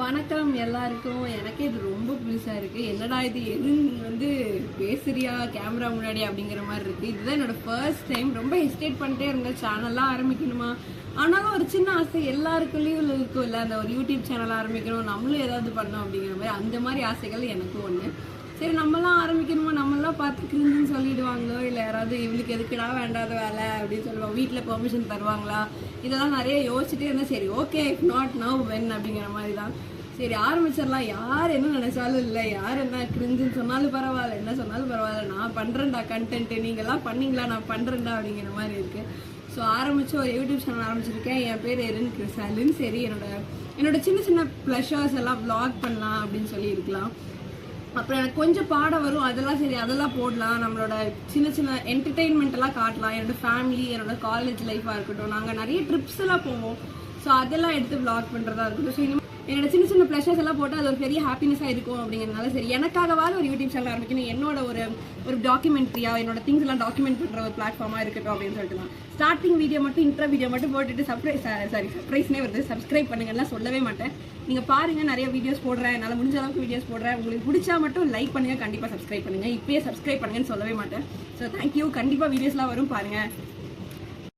வணக்கம் எல்லாருக்கும். எனக்கே இது ரொம்ப புதுசா இருக்கு. என்னடா இது, எது நீ வந்து பேசுறியா கேமரா முன்னாடி அப்படிங்கிற மாதிரி இருக்கு. இதுதான் என்னோட ஃபர்ஸ்ட் டைம். ரொம்ப ஹெசிடேட் பண்ணிட்டே இருந்தேன், சேனல்லாம் ஆரம்பிக்கணுமா. ஆனாலும் ஒரு சின்ன ஆசை எல்லாருக்குள்ளேயும் இருக்கும் இல்லை, அந்த ஒரு யூடியூப் சேனல் ஆரம்பிக்கணும், நம்மளும் ஏதாவது பண்ணோம் அப்படிங்கிற மாதிரி. அந்த மாதிரி ஆசைகள் எனக்கும் ஒன்று. சரி, நம்மளாம் ஆரம்பிக்கணுமா, நம்மளாம் பார்த்து கிரிஞ்சுன்னு சொல்லிடுவாங்க, இல்லை யாராவது இவளுக்கு எதுக்குடா வேண்டாத வேலை அப்படின்னு சொல்லுவாங்க, வீட்டில் பெர்மிஷன் தருவாங்களா, இதெல்லாம் நிறைய யோசிச்சுட்டே இருந்தேன். சரி, okay, if not now when அப்படிங்கிற மாதிரி தான். சரி, ஆரம்பிச்சிடலாம். யார் என்ன நினைச்சாலும் இல்லை, யார் என்ன கிரிஞ்சுன்னு சொன்னாலும் பரவாயில்ல, என்ன சொன்னாலும் பரவாயில்ல, நான் பண்ணுறேன்டா கண்டென்ட், நீங்கள்லாம் பண்ணீங்களா, நான் பண்ணுறேன்டா அப்படிங்கிற மாதிரி இருக்குது. ஸோ ஆரம்பித்து ஒரு யூடியூப் சேனல் ஆரம்பிச்சிருக்கேன். என் பேர் எரின் கிறிசாலின். சரி, என்னோட சின்ன சின்ன ப்ளஷர்ஸ் எல்லாம் வ்ளாக் பண்ணலாம் அப்படின்னு சொல்லி இருக்கலாம். அப்புறம் எனக்கு கொஞ்சம் பாடம் வரும், அதெல்லாம் சரி அதெல்லாம் போடலாம். நம்மளோட சின்ன சின்ன என்டர்டெயின்மெண்ட் எல்லாம் காட்டலாம். என்னோட ஃபேமிலி, என்னோட காலேஜ் லைஃபாக இருக்கட்டும், நாங்கள் நிறைய ட்ரிப்ஸ் எல்லாம் போவோம். ஸோ அதெல்லாம் எடுத்து வ்ளாக் பண்ணுறதா இருக்கட்டும். ஸோ என்னோட சின்ன சின்ன ப்ளஷர்ஸ் எல்லாம் போட்டு அது ஒரு பெரிய ஹாப்பினஸாக இருக்கும் அப்படிங்கிறதுனால சரி, எனக்காகவாது ஒரு யூடியூப் சேனல் ஆரம்பிக்கணும், என்னோட ஒரு டாக்குமெண்ட்ரியா, என்னோட திங்ஸ் எல்லாம் டாக்குமெண்ட் பண்ணுற ஒரு பிளாட்ஃபார்மாக இருக்கட்டும் அப்படின்னு சொல்லிட்டு தான் ஸ்டார்டிங் வீடியோ மட்டும், இன்ட்ரோ வீடியோ மட்டும் போட்டுட்டு சர்ப்ரைஸ்னே வருது. சப்ஸ்கிரைப் பண்ணுங்கலாம் சொல்லவே மாட்டேன். நீங்கள் பாருங்கள், நிறைய வீடியோஸ் போடுறேன், என்னால் முடிஞ்ச அளவுக்கு வீடியோஸ் போடுறேன். உங்களுக்கு பிடிச்சா மட்டும் லைக் பண்ணுங்கள், கண்டிப்பாக சப்ஸ்கிரைப் பண்ணுங்கள். இப்போயே சப்ஸ்கிரைப் பண்ணுங்கன்னு சொல்லவே மாட்டேன். So thank you. கண்டிப்பாக வீடியோஸ்லாம் வரும், பாருங்கள்.